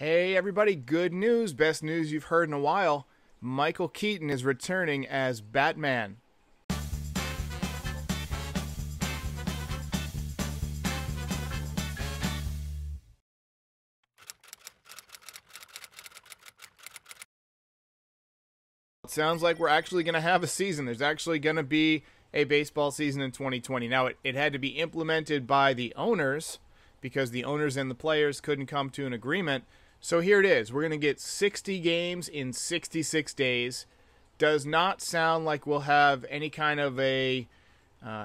Hey everybody, good news, best news you've heard in a while. Michael Keaton is returning as Batman. It sounds like we're actually going to have a season. There's actually going to be a baseball season in 2020. Now, it had to be implemented by the owners because the owners and the players couldn't come to an agreement. So here it is. We're going to get 60 games in 66 days. Does not sound like we'll have any kind of a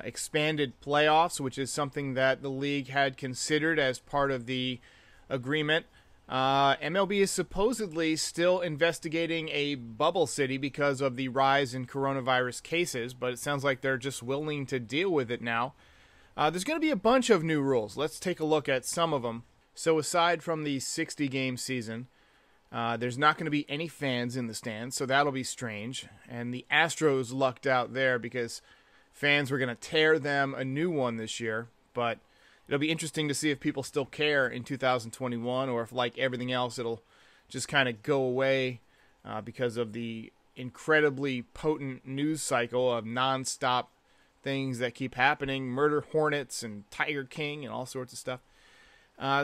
expanded playoffs, which is something that the league had considered as part of the agreement. MLB is supposedly still investigating a bubble city because of the rise in coronavirus cases, but it sounds like they're just willing to deal with it now. There's going to be a bunch of new rules. Let's take a look at some of them. So aside from the 60-game season, there's not going to be any fans in the stands, so that'll be strange. And the Astros lucked out there because fans were going to tear them a new one this year, but it'll be interesting to see if people still care in 2021 or if, like everything else, it'll just kind of go away because of the incredibly potent news cycle of nonstop things that keep happening, murder hornets and Tiger King and all sorts of stuff.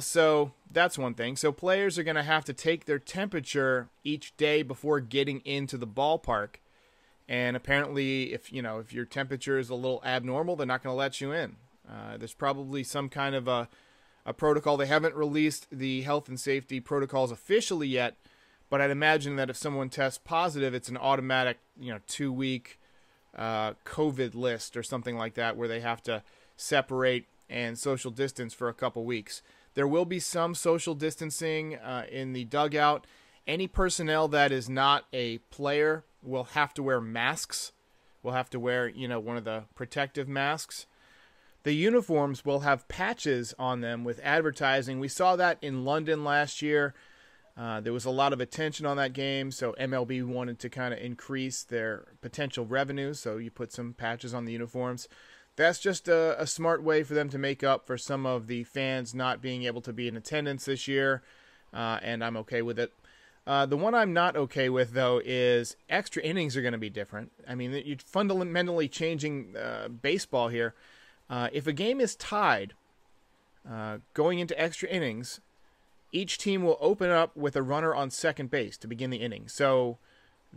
So that's one thing. So players are going to have to take their temperature each day before getting into the ballpark. And apparently, if your temperature is a little abnormal, they're not going to let you in. There's probably some kind of a protocol. They haven't released the health and safety protocols officially yet, but I'd imagine that if someone tests positive, it's an automatic, 2-week COVID list or something like that, where they have to separate and social distance for a couple weeks. There will be some social distancing in the dugout. Any personnel that is not a player will have to wear masks. Will have to wear, one of the protective masks. The uniforms will have patches on them with advertising. We saw that in London last year. There was a lot of attention on that game, so MLB wanted to kind of increase their potential revenue, so you put some patches on the uniforms. That's just a smart way for them to make up for some of the fans not being able to be in attendance this year, and I'm okay with it. The one I'm not okay with, though, is extra innings are going to be different. I mean, you're fundamentally changing baseball here. If a game is tied going into extra innings, each team will open up with a runner on second base to begin the inning. So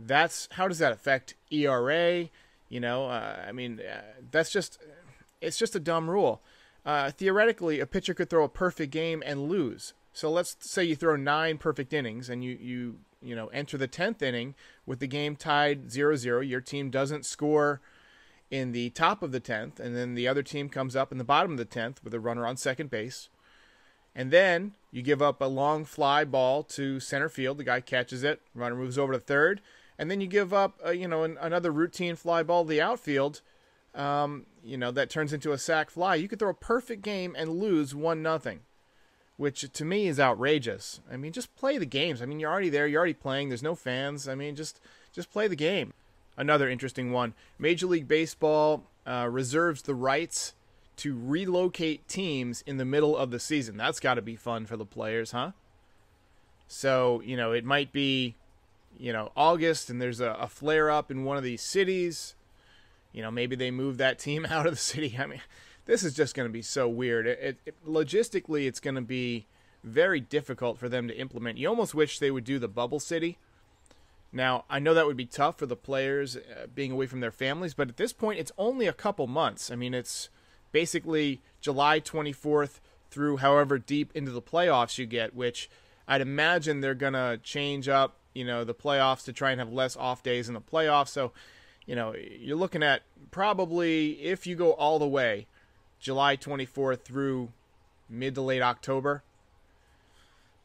how does that affect ERA? It's just a dumb rule. Theoretically, a pitcher could throw a perfect game and lose. So let's say you throw 9 perfect innings and you enter the 10th inning with the game tied 0-0. Your team doesn't score in the top of the 10th, and then the other team comes up in the bottom of the 10th with a runner on second base. And then you give up a long fly ball to center field. The guy catches it. Runner moves over to third. And then you give up, another routine fly ball to the outfield, that turns into a sac fly. You could throw a perfect game and lose 1-0, which to me is outrageous. I mean, just play the games. I mean, you're already there. You're already playing. There's no fans. I mean, just play the game. Another interesting one. Major League Baseball reserves the rights to relocate teams in the middle of the season. That's got to be fun for the players, huh? So, it might be August, and there's a flare-up in one of these cities. Maybe they move that team out of the city. I mean, this is just going to be so weird. Logistically, it's going to be very difficult for them to implement. You almost wish they would do the bubble city. Now, I know that would be tough for the players being away from their families, but at this point, it's only a couple months. I mean, it's basically July 24th through however deep into the playoffs you get, which I'd imagine they're going to change up the playoffs to try and have less off days in the playoffs. So, you're looking at probably, if you go all the way, July 24th through mid to late October.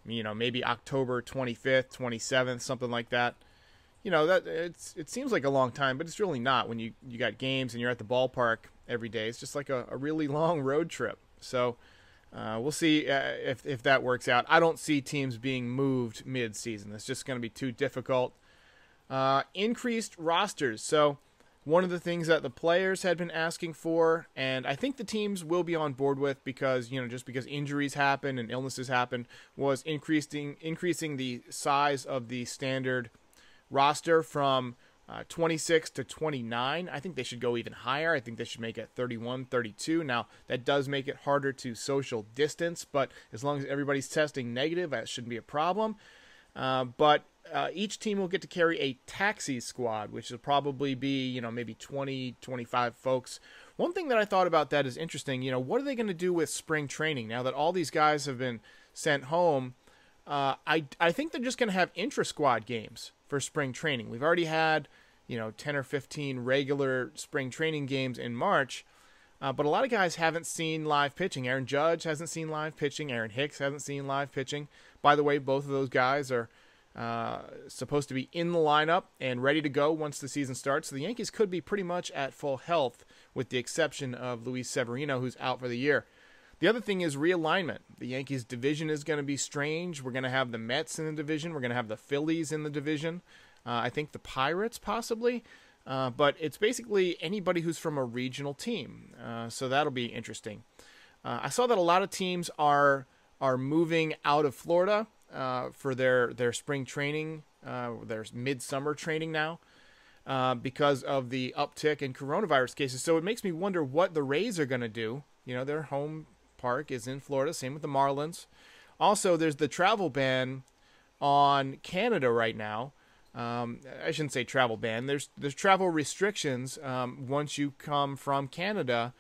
Maybe October 25th, 27th, something like that. It seems like a long time, but it's really not when you got games and you're at the ballpark every day. It's just like a really long road trip. So we'll see if that works out. I don't see teams being moved mid-season. It's just going to be too difficult. Increased rosters. So One of the things that the players had been asking for, and I think the teams will be on board with, because just because injuries happen and illnesses happen, was increasing the size of the standard roster from 26 to 29. I think they should go even higher. I think they should make it 31, 32. Now, that does make it harder to social distance, but as long as everybody's testing negative, that shouldn't be a problem. But each team will get to carry a taxi squad, which will probably be, maybe 20, 25 folks. One thing that I thought about that is interesting. What are they going to do with spring training now that all these guys have been sent home? I think they're just going to have intra-squad games for spring training. We've already had 10 or 15 regular spring training games in March, but a lot of guys haven't seen live pitching. Aaron Judge hasn't seen live pitching. Aaron Hicks hasn't seen live pitching. By the way, both of those guys are supposed to be in the lineup and ready to go once the season starts. So the Yankees could be pretty much at full health, with the exception of Luis Severino, who's out for the year. The other thing is realignment. The Yankees division is going to be strange. We're going to have the Mets in the division. We're going to have the Phillies in the division. I think the Pirates possibly. But it's basically anybody who's from a regional team. So that'll be interesting. I saw that a lot of teams are moving out of Florida for their spring training, their midsummer training now, because of the uptick in coronavirus cases. So it makes me wonder what the Rays are going to do. Their home park is in Florida, same with the Marlins. Also, there's the travel ban on Canada right now. I shouldn't say travel ban. There's travel restrictions once you come from Canada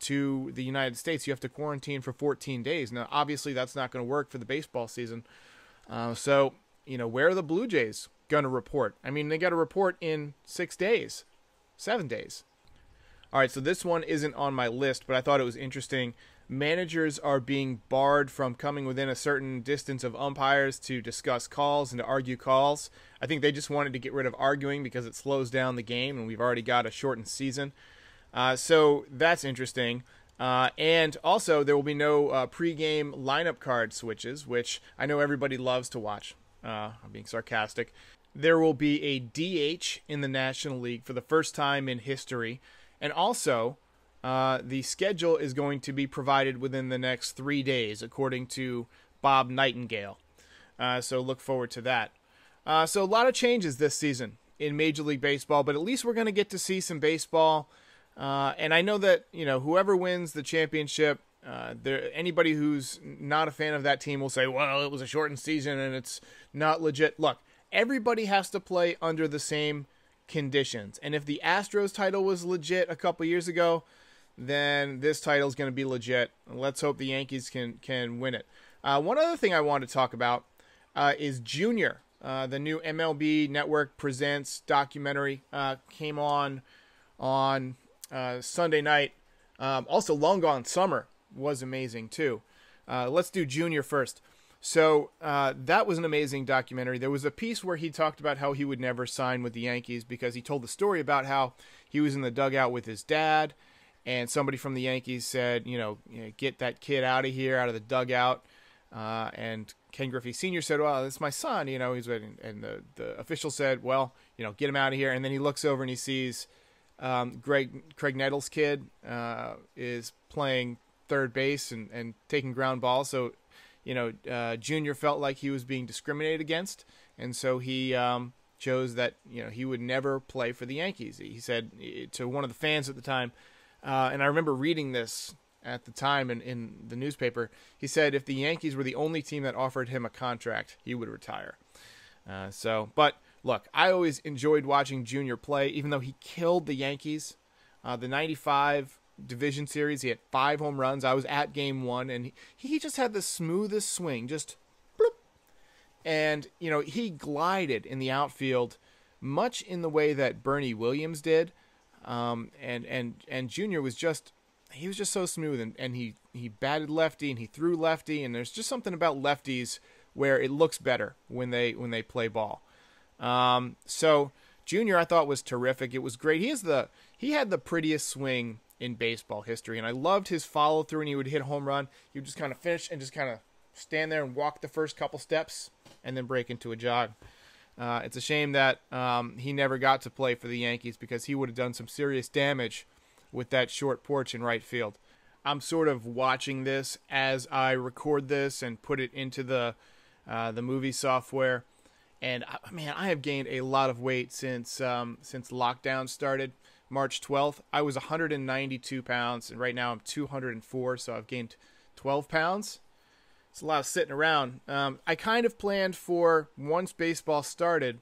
to the United States. You have to quarantine for 14 days. Now, obviously, that's not going to work for the baseball season. So, where are the Blue Jays going to report? I mean, they got to report in 6 days, 7 days. All right, so this one isn't on my list, but I thought it was interesting. Managers are being barred from coming within a certain distance of umpires to discuss calls and to argue calls. I think they just wanted to get rid of arguing because it slows down the game, and we've already got a shortened season. So that's interesting. And also, there will be no pregame lineup card switches, which I know everybody loves to watch. I'm being sarcastic. There will be a DH in the National League for the first time in history. And also, the schedule is going to be provided within the next 3 days, according to Bob Nightingale. So look forward to that. So a lot of changes this season in Major League Baseball, but at least we're going to get to see some baseball. And I know that, whoever wins the championship, anybody who's not a fan of that team will say, well, it was a shortened season and it's not legit. Look, everybody has to play under the same conditions. And if the Astros title was legit a couple years ago, then this title is going to be legit. Let's hope the Yankees can win it. One other thing I want to talk about is Junior. The new MLB Network Presents documentary came on Sunday night. Also, Long Gone Summer was amazing too. Let's do Junior first. So that was an amazing documentary. There was a piece where he talked about how he would never sign with the Yankees because he told the story about how he was in the dugout with his dad, and somebody from the Yankees said, get that kid out of here, out of the dugout. And Ken Griffey Sr. said, well, that's my son, and the official said, well, get him out of here. And then he looks over and he sees Craig Nettles' kid is playing third base and taking ground balls. So, Junior felt like he was being discriminated against. And so he chose that, he would never play for the Yankees. He said to one of the fans at the time, and I remember reading this at the time in the newspaper, he said if the Yankees were the only team that offered him a contract, he would retire. But look, I always enjoyed watching Junior play, even though he killed the Yankees. The 95 division series, he had 5 home runs. I was at game 1, and he just had the smoothest swing, just bloop. And, he glided in the outfield much in the way that Bernie Williams did. And Junior was just so smooth, and he batted lefty and he threw lefty, and there's just something about lefties where it looks better when they play ball. So Junior I thought was terrific. It was great. He had the prettiest swing in baseball history, and I loved his follow through. And he would hit a home run, he would just kind of finish and just kind of stand there and walk the first couple steps and then break into a jog. It's a shame that he never got to play for the Yankees because he would have done some serious damage with that short porch in right field. I'm sort of watching this as I record this and put it into the movie software. And man, I have gained a lot of weight since lockdown started. March 12th, I was 192 pounds, and right now I'm 204, so I've gained 12 pounds. It's a lot of sitting around. I kind of planned for once baseball started,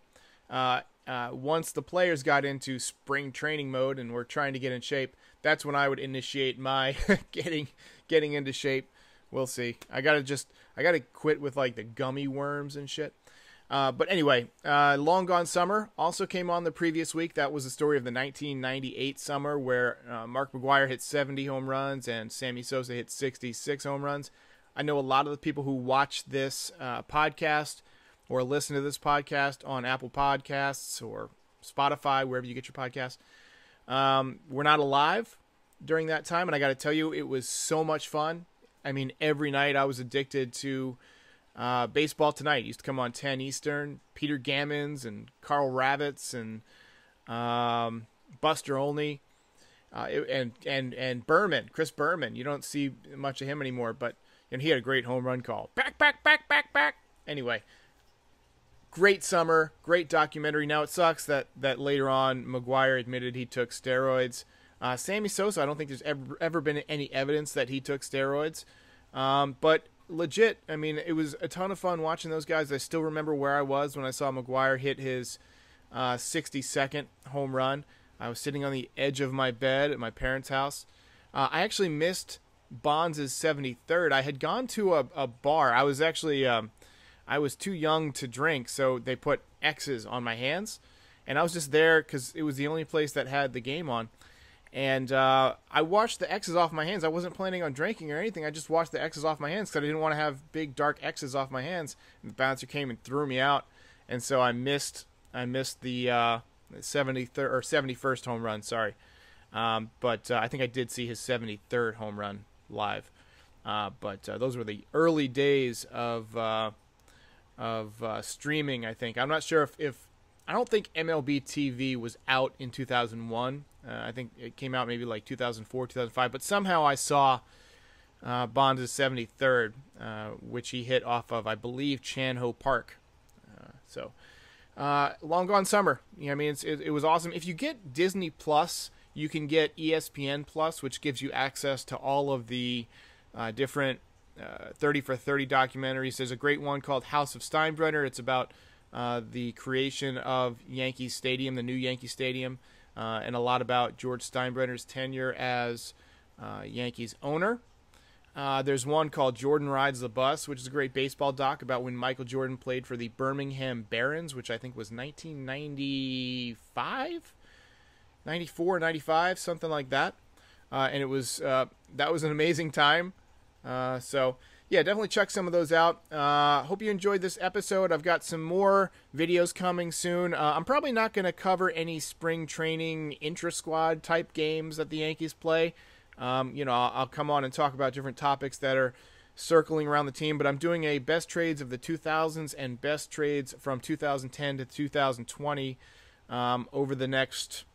once the players got into spring training mode and were trying to get in shape, that's when I would initiate my getting into shape. We'll see. I gotta quit with like the gummy worms and shit. But anyway, Long Gone Summer also came on the previous week. That was the story of the 1998 summer where Mark McGwire hit 70 home runs and Sammy Sosa hit 66 home runs. I know a lot of the people who watch this podcast or listen to this podcast on Apple Podcasts or Spotify, wherever you get your podcasts, were not alive during that time. And I got to tell you, it was so much fun. I mean, every night I was addicted to Baseball Tonight. It used to come on 10 Eastern. Peter Gammons and Carl Ravitz and Buster Olney and Berman, Chris Berman. You don't see much of him anymore, but he had a great home run call. Back. Anyway, great summer, great documentary. Now it sucks that later on McGwire admitted he took steroids. Sammy Sosa, I don't think there's ever been any evidence that he took steroids. But legit, I mean, it was a ton of fun watching those guys. I still remember where I was when I saw McGwire hit his 62nd home run. I was sitting on the edge of my bed at my parents' house. I actually missed Bonds' 73rd. I had gone to a bar. I was actually I was too young to drink, so they put X's on my hands, and I was just there because it was the only place that had the game on. And I washed the X's off my hands. I wasn't planning on drinking or anything. I just washed the X's off my hands because I didn't want to have big dark X's off my hands. And the bouncer came and threw me out, and so I missed the 73rd or 71st home run. Sorry, but I think I did see his 73rd home run live. But those were the early days of streaming. I think I'm not sure if I don't think MLB TV was out in 2001. I think it came out maybe like 2004, 2005. But somehow I saw Bonds' 73rd, which he hit off of, I believe, Chan-Ho Park. Long Gone Summer. I mean, it was awesome. If you get Disney Plus, you can get ESPN Plus, which gives you access to all of the different 30 for 30 documentaries. There's a great one called House of Steinbrenner. It's about the creation of Yankee Stadium, the new Yankee Stadium, and a lot about George Steinbrenner's tenure as Yankees owner. There's one called Jordan Rides the Bus, which is a great baseball doc about when Michael Jordan played for the Birmingham Barons, which I think was 1995, 94, 95, something like that. And it was that was an amazing time. Yeah, definitely check some of those out. Hope you enjoyed this episode. I've got some more videos coming soon. I'm probably not going to cover any spring training intra-squad type games that the Yankees play. I'll come on and talk about different topics that are circling around the team, but I'm doing a best trades of the 2000s and best trades from 2010 to 2020 over the next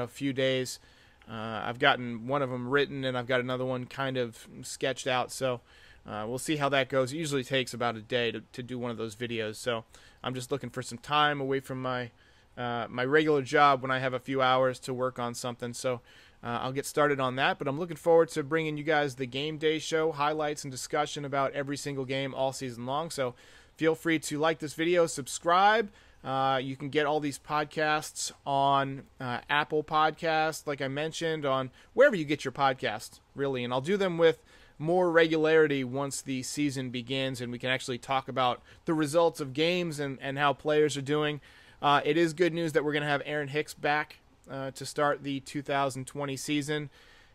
few days. I've gotten one of them written, and I've got another one kind of sketched out, so we'll see how that goes. It usually takes about a day to do one of those videos, so I'm just looking for some time away from my regular job when I have a few hours to work on something, so I'll get started on that. But I'm looking forward to bringing you guys the Game Day Show, highlights and discussion about every single game all season long, so feel free to like this video, subscribe. You can get all these podcasts on Apple Podcasts, like I mentioned, on wherever you get your podcasts, really. And I'll do them with more regularity once the season begins and we can actually talk about the results of games and how players are doing. It is good news that we're going to have Aaron Hicks back to start the 2020 season.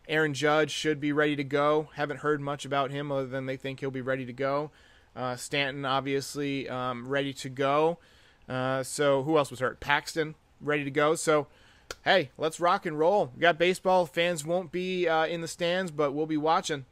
Aaron Judge should be ready to go. Haven't heard much about him other than they think he'll be ready to go. Stanton, obviously, ready to go. So who else was hurt? Paxton, ready to go. So, hey, let's rock and roll. We got baseball. Fans won't be in the stands, but we'll be watching.